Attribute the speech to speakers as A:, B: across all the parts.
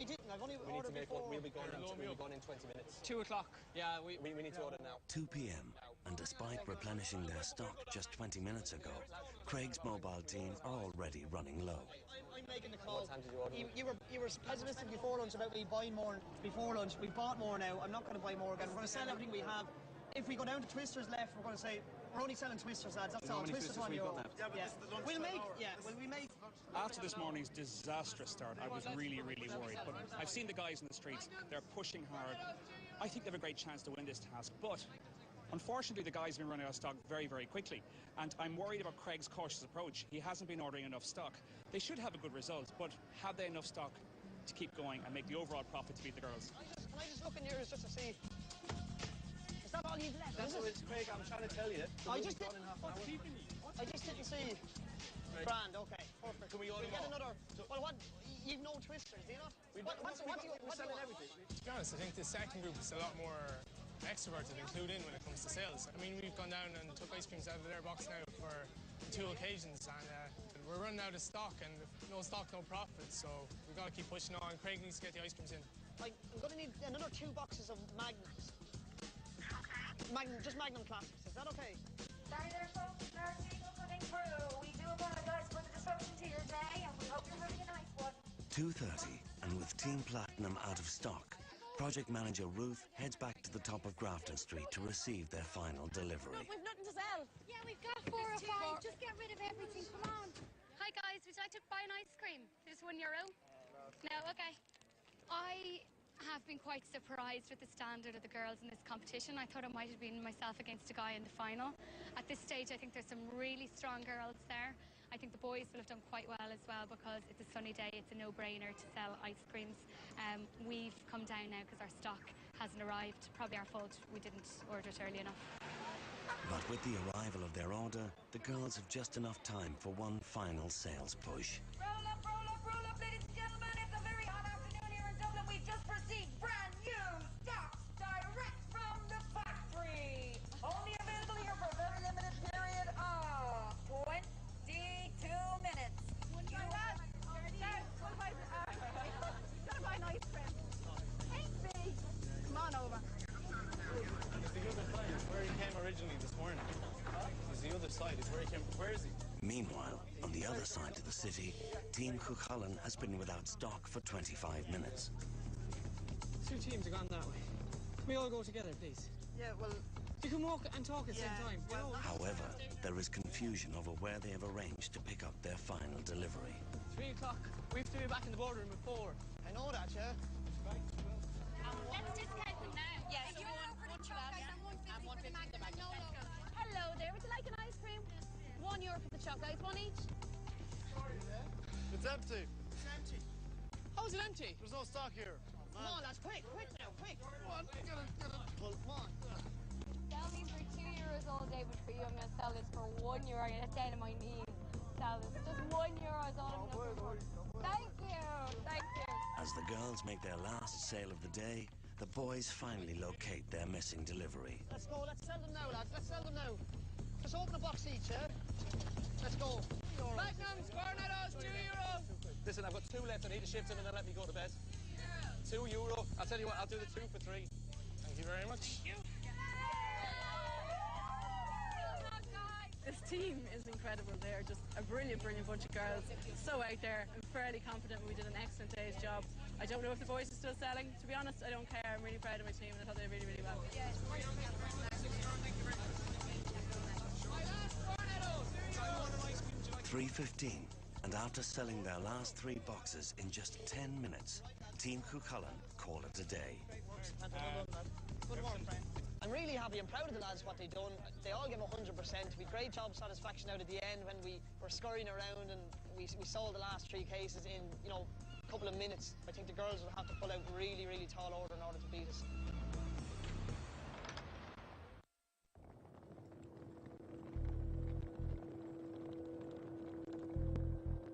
A: didn't. I've only ordered before.
B: We'll be gone in 20 minutes.
A: 2 o'clock.
B: Yeah, we need to order now.
C: 2 p.m. and despite replenishing their stock just 20 minutes ago, Craig's mobile team are already running low.
A: I'm making the call.
B: What time did you order?
A: You were pessimistic before lunch about me buying more before lunch. We bought more now. I'm not going to buy more again. We're going to sell everything we have. If we go down to Twisters left, we're going to say we're only selling Twisters, lads. That's all. Twisters €1. We'll make.
D: After this morning's disastrous start, I was really worried. But I've seen the guys in the streets. They're pushing hard. I think they have a great chance to win this task. But unfortunately, the guys have been running out of stock very quickly. And I'm worried about Craig's cautious approach. He hasn't been ordering enough stock. They should have a good result, but have they enough stock to keep going and make the overall profit to beat the girls?
A: Can I just look in yours just to see? Is that all you've left?
B: That's what it's, Craig. I'm trying to tell you.
A: I just didn't see. Grand, okay, perfect.
B: Can we order
A: get
B: more?
A: another? Well, what? You've no Twisters, do you not?
B: We're selling everything.
E: To be honest, I think the second group is a lot more extroverted and clued in when it comes to sales. I mean, we've gone down and took ice creams out of their box now for 2 occasions, and we're running out of stock, and no stock, no profit, so we've got to keep pushing on. Craig needs to get the ice creams in.
A: I'm going to need another 2 boxes of Magnums. Just Magnum Classics, is that okay?
F: Sorry there, folks. Our team are coming through. We do apologise for the disruption to your day, and we hope you're having a nice one.
C: 2:30, and with Team Platinum out of stock, project manager Ruth heads back to the top of Grafton Street to receive their final delivery.
G: We've nothing to sell.
H: Yeah, we've got 4 or 5. Just get rid of everything. Come on.
G: Hi guys, would you like to buy an ice cream? There's €1. No, okay. I have been quite surprised with the standard of the girls in this competition. I thought it might have been myself against a guy in the final. At this stage, I think there's some really strong girls there. I think the boys will have done quite well as well because it's a sunny day. It's a no-brainer to sell ice creams. We've come down now because our stock hasn't arrived. Probably our fault. We didn't order it early enough.
C: But with the arrival of their order, the girls have just enough time for one final sales push.
F: Roll up, ladies and gentlemen. It's a very hot afternoon here in Dublin. We've just received brand new stocks direct from the factory. Only available here for a very limited period of 22 minutes.
G: Gotta buy an ice cream. Thanks, B. Come on over.
E: It's the other side. It's where he came originally this morning. It's the other side. It's where he came. Where is he?
C: Meanwhile, on the other side of the city, Team Cuchulainn has been without stock for 25 minutes.
A: 2 teams have gone that way. Can we all go together, please? Yeah, well... You can walk and talk at the same time. Well,
C: however, there is confusion over where they have arranged to pick up their final delivery.
A: 3 o'clock. We have to be back in the boardroom at 4. I know that, yeah.
G: Let's discount them now.
H: Yeah, so one for that. And 150 for the Magnum.
G: Hello there, would you like an ice cream? €1 for the chocolates, 1 each.
E: It's empty.
A: It's empty. How is it empty?
E: There's no stock here.
A: Come on, lads, quick now, quick.
E: Come on, get it.
A: Come on.
G: Sell these for €2 all day, but for you, I'm going to sell this for €1. I get down on my knees. Sell this. Just €1 is all I'm looking for. Thank you.
C: As the girls make their last sale of the day, the boys finally locate their missing delivery.
A: Let's go, let's sell them now, lads. Let's sell them now. Just open a box each, yeah? Let's go. Magnums, Cornettos, €2.
B: Listen, I've got 2 left. I need to shift them and then let me go to bed. €2. I'll tell you what, I'll do the 2 for 3.
E: Thank you very much.
I: This team is incredible. They're just a brilliant bunch of girls. So out there. I'm fairly confident we did an excellent day's job. I don't know if the boys are still selling. To be honest, I don't care. I'm really proud of my team and I thought they did really well.
C: 3:15, and after selling their last 3 boxes in just 10 minutes, Team Cuchulainn call it a day.
A: Good work, friend. I'm really happy and proud of the lads, what they've done. They all gave 100%. We had great job satisfaction out at the end when we were scurrying around and we sold the last 3 cases in, a couple of minutes. I think the girls will have to pull out really tall order in order to beat us.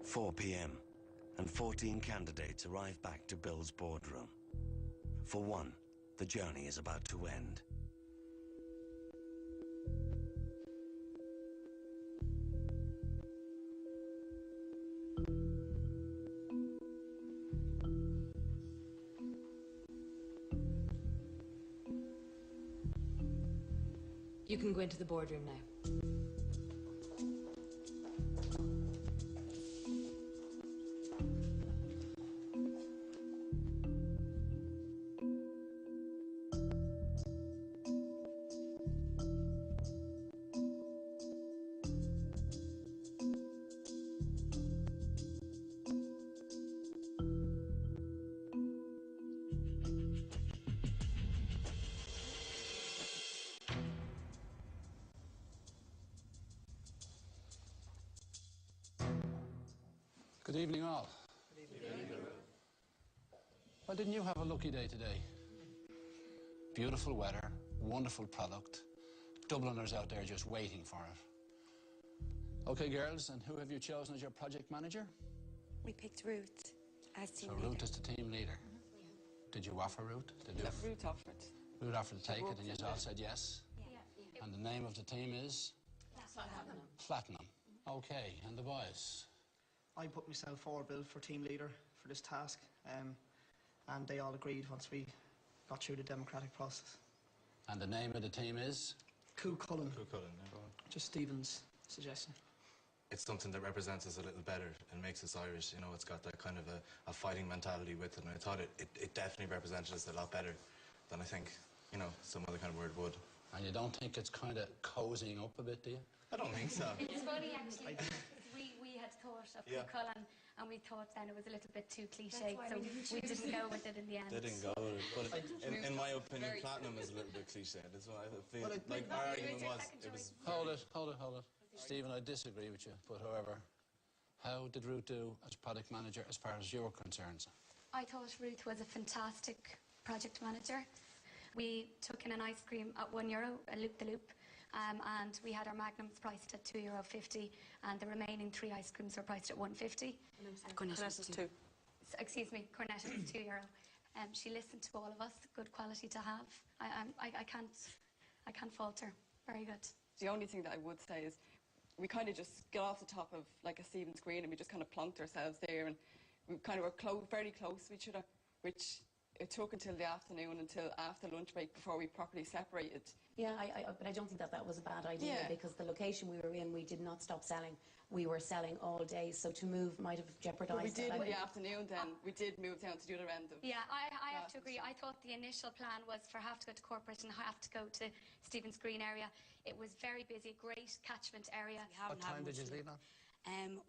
C: "4 p.m. and 14 candidates arrive back to Bill's boardroom. For one, the journey is about to end.
J: You can go into the boardroom now.
K: Good evening, all. Well, didn't you have a lucky day today? Beautiful weather, wonderful product. Dubliners out there just waiting for it. Okay, girls, and who have you chosen as your project manager?
L: We picked Ruth as team
K: So
L: leader.
K: Ruth is the team leader. Did you offer Ruth?
M: Ruth offered.
K: Ruth offered to take it, and you all said yes?
L: Yeah.
K: And the name of the team is?
L: Platinum.
K: Platinum. Okay, and the boys?
A: I put myself forward, Bill, for team leader for this task, and they all agreed once we got through the democratic process.
K: And the name of the team is?
N: Cú Chulainn.
A: Just Stephen's suggestion.
N: It's something that represents us a little better and makes us Irish. You know, it's got that kind of a fighting mentality with it, and I thought it definitely represented us a lot better than I think, you know, some other kind of word would.
K: And you don't think it's kind of cozying up a bit, do you?
N: I don't think so.
G: It's funny, actually, because we had thought of Cú Chulainn, and we thought then it was a little bit too cliche, so we didn't go with it in the end.
N: They didn't go with it, but in my opinion, Platinum is a little bit cliche. That's why I feel like my argument was it was...
K: Hold it. Stephen, I disagree with you, but however, how did Ruth do as project manager as far as you're concerned?
G: I thought Ruth was a fantastic project manager. We took in an ice cream at €1, a loop-the-loop, and we had our magnums priced at €2.50, and the remaining 3 ice creams were priced at €1.50.
M: Cornettos too.
G: Excuse me, Cornettos is €2. She listened to all of us. Good quality to have. I can't falter. Very good.
M: The only thing that I would say is we kind of just got off the top of like a Stephen's Green, and we just kind of plunked ourselves there, and we kind of were very close to each other, which it took until the afternoon, until after lunch break, before we properly separated.
J: Yeah, but I don't think that was a bad idea, because the location we were in, we did not stop selling. We were selling all day, so to move might have jeopardised
M: we did in the afternoon then. We did move down to the other end of...
G: Yeah, I have to agree. I thought the initial plan was for have to go to corporate and have to go to Stephen's Green area. It was very busy, great catchment area.
K: What time did you leave on?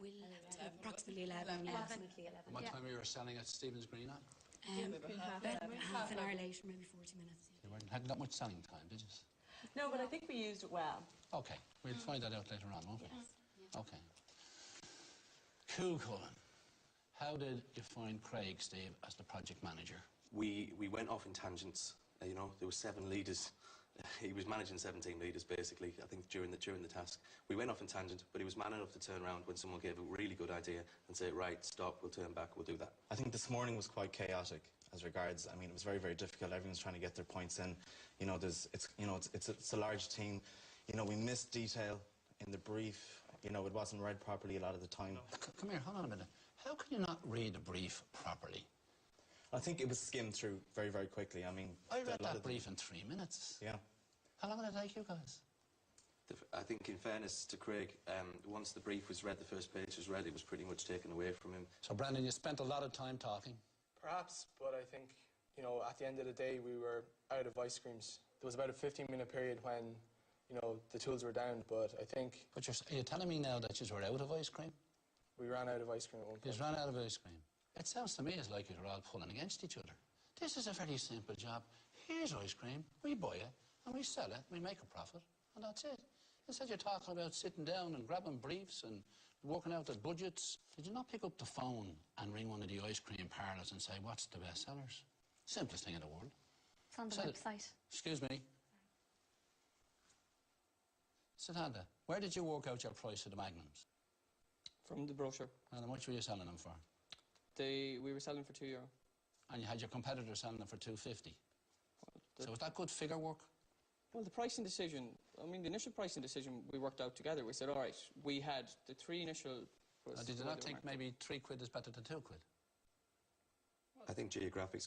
L: We left approximately 11.
K: What time were you selling at Stephen's Green at?
L: About half an hour later, maybe 40 minutes.
K: You hadn't got much selling time, did you?
M: No, but I think we used it well.
K: Okay, we'll find that out later on, won't we? Okay. Cú Chulainn. How did you find Craig, Steve, as the project manager?
O: We went off in tangents. You know, there were 7 leaders. He was managing 17 leaders, basically, I think, during the task. We went off in tangent, but he was man enough to turn around when someone gave a really good idea and say, right, stop, we'll turn back, we'll do that.
N: I think this morning was quite chaotic as regards, I mean, it was very, very difficult. Everyone's trying to get their points in. You know, it's a large team. You know, we missed detail in the brief. You know, it wasn't read properly a lot of the time.
K: Come here, hold on a minute. How can you not read a brief properly?
N: I think it was skimmed through very, very quickly. I mean...
K: I read that brief in 3 minutes.
N: Yeah.
K: How long did it take you guys?
O: I think, in fairness to Craig, once the brief was read, the first page was read, it was pretty much taken away from him.
K: So, Brandon, you spent a lot of time talking?
E: Perhaps, but I think, you know, at the end of the day, we were out of ice creams. There was about a 15-minute period when, you know, the tools were down, but I think...
K: But are you telling me now that you were out of ice cream?
E: We ran out of ice cream at one point.
K: You ran out of ice cream? It sounds to me as like you were all pulling against each other. This is a very simple job. Here's ice cream, we buy it, and we sell it, we make a profit, and that's it. Instead you're talking about sitting down and grabbing briefs and working out the budgets. Did you not pick up the phone and ring one of the ice cream parlours and say, what's the best sellers? Simplest thing in the world.
G: It's on the website.
K: Excuse me. Satanda, where did you work out your price of the magnums?
B: From the brochure.
K: And how much were you selling them for?
B: We were selling for €2.
K: And you had your competitor selling them for $2.50. So was that good figure work?
B: Well, the pricing decision, I mean, the initial pricing decision we worked out together. We said, all right, we had the 3 initial...
K: Did you not think maybe £3 is better than £2?
O: I think geographics